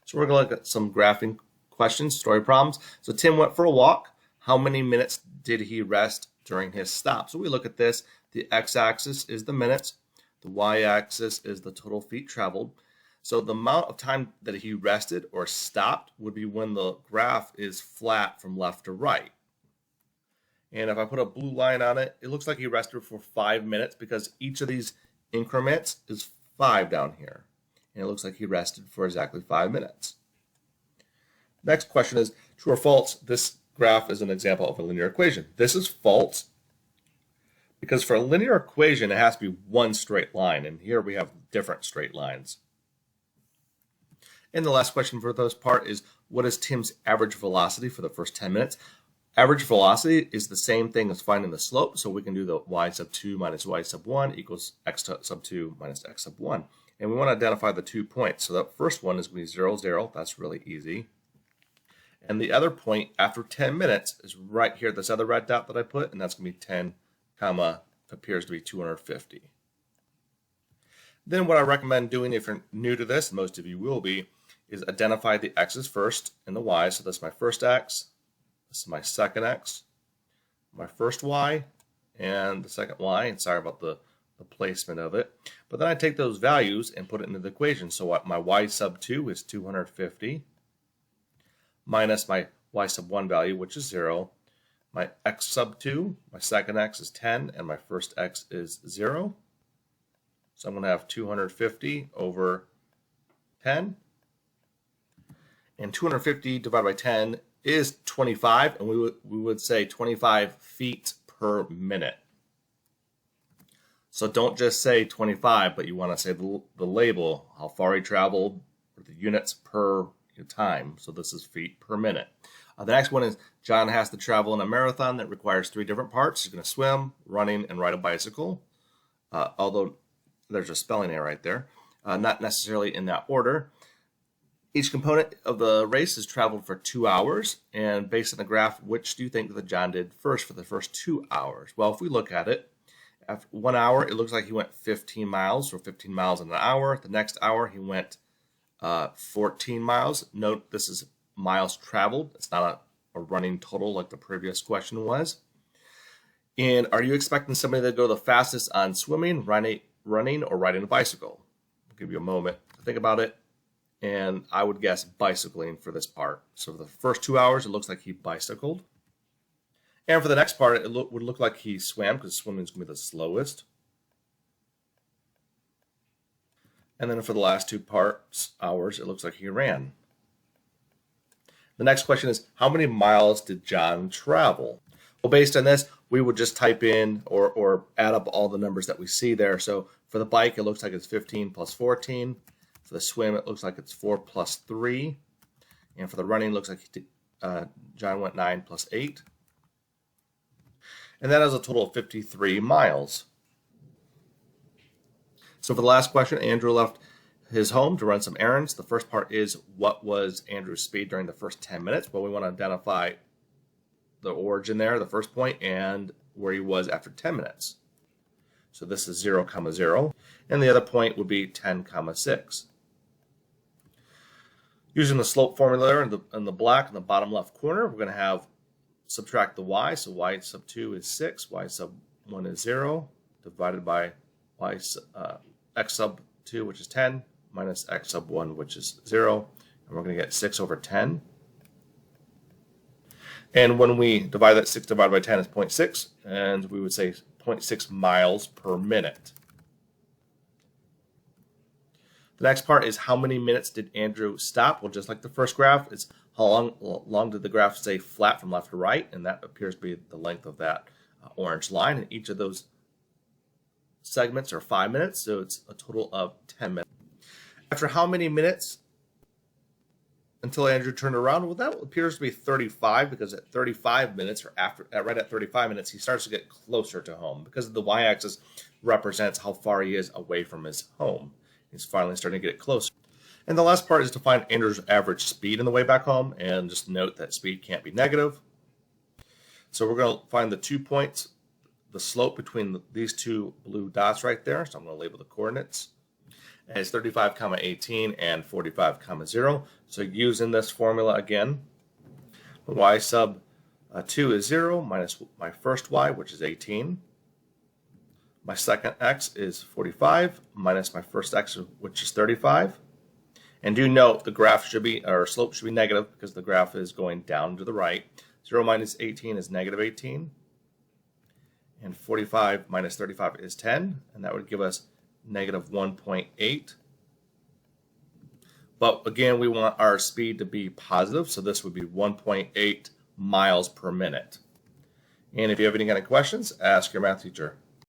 So we're going to look at some graphing questions, story problems. So Tim went for a walk. How many minutes did he rest during his stop? So we look at this. The x-axis is the minutes. The y-axis is the total feet traveled. So the amount of time that he rested or stopped would be when the graph is flat from left to right. And if I put a blue line on it, it looks like he rested for 5 minutes because each of these increments is 5 down here. And it looks like he rested for exactly 5 minutes. Next question is true or false. This graph is an example of a linear equation. This is false because for a linear equation, it has to be one straight line. And here we have different straight lines. And the last question for this part is, what is Tim's average velocity for the first 10 minutes? Average velocity is the same thing as finding the slope, so we can do the y sub 2 minus y sub 1 equals x sub 2 minus x sub 1. And we want to identify the 2 points. So that first one is going to be 0, 0. That's really easy. And the other point after 10 minutes is right here, this other red dot that I put, and that's going to be 10, comma, appears to be 250. Then what I recommend doing if you're new to this, and most of you will be, is identify the x's first and the y. So that's my first x, this is my second x, my first y, and the second y. And sorry about the placement of it. But then I take those values and put it into the equation. So what my y sub 2 is 250 minus my y sub 1 value, which is 0. My x sub 2, my second x is 10, and my first x is 0. So I'm going to have 250 over 10. And 250 divided by 10 is 25, and we would say 25 feet per minute. So don't just say 25, but you want to say the label, how far he traveled, or the units per time. So this is feet per minute. The next one is John has to travel in a marathon that requires 3 different parts. He's going to swim, running, and ride a bicycle. Although there's a spelling error right there. Not necessarily in that order. Each component of the race is traveled for 2 hours, and based on the graph, which do you think that John did first for the first 2 hours? Well, if we look at it, after 1 hour, it looks like he went 15 miles, or 15 miles in an hour. The next hour, he went 14 miles. Note this is miles traveled. It's not a running total like the previous question was. And are you expecting somebody to go the fastest on swimming, running, or riding a bicycle? I'll give you a moment to think about it. And I would guess bicycling for this part. So for the first 2 hours, it looks like he bicycled. And for the next part, it would look like he swam, because swimming is going to be the slowest. And then for the last 2 hours, it looks like he ran. The next question is, how many miles did John travel? Well, based on this, we would just type in or add up all the numbers that we see there. So for the bike, it looks like it's 15 plus 14. For the swim, it looks like it's 4 plus 3. And for the running, it looks like John went 9 plus 8. And that is a total of 53 miles. So for the last question, Andrew left his home to run some errands. The first part is, what was Andrew's speed during the first 10 minutes? Well, we want to identify the origin there, the first point, and where he was after 10 minutes. So this is 0, 0. And the other point would be 10, 6. Using the slope formula there in the black in the bottom left corner, we're going to have subtract the y. So y sub 2 is 6, y sub 1 is 0, divided by x sub 2, which is 10, minus x sub 1, which is 0. And we're going to get 6 over 10. And when we divide that, 6 divided by 10 is 0.6, and we would say 0.6 miles per minute. The next part is, how many minutes did Andrew stop? Well, just like the first graph, it's how long did the graph stay flat from left to right, and that appears to be the length of that orange line. And each of those segments are 5 minutes, so it's a total of 10 minutes. After how many minutes until Andrew turned around? Well, that appears to be 35, because at 35 minutes, or right at 35 minutes, he starts to get closer to home, because the y-axis represents how far he is away from his home. He's finally starting to get closer. And the last part is to find Andrew's average speed on the way back home, and just note that speed can't be negative. So we're going to find the 2 points, the slope between these 2 blue dots right there. So I'm going to label the coordinates. as 35, 18 and 45, 0. So using this formula again, y sub 2 is 0 minus my first y, which is 18. My second x is 45 minus my first x, which is 35. And do note the graph should be, or slope should be negative because the graph is going down to the right. 0 minus 18 is negative 18. And 45 minus 35 is 10. And that would give us negative 1.8. But again, we want our speed to be positive. So this would be 1.8 miles per minute. And if you have any kind of questions, ask your math teacher.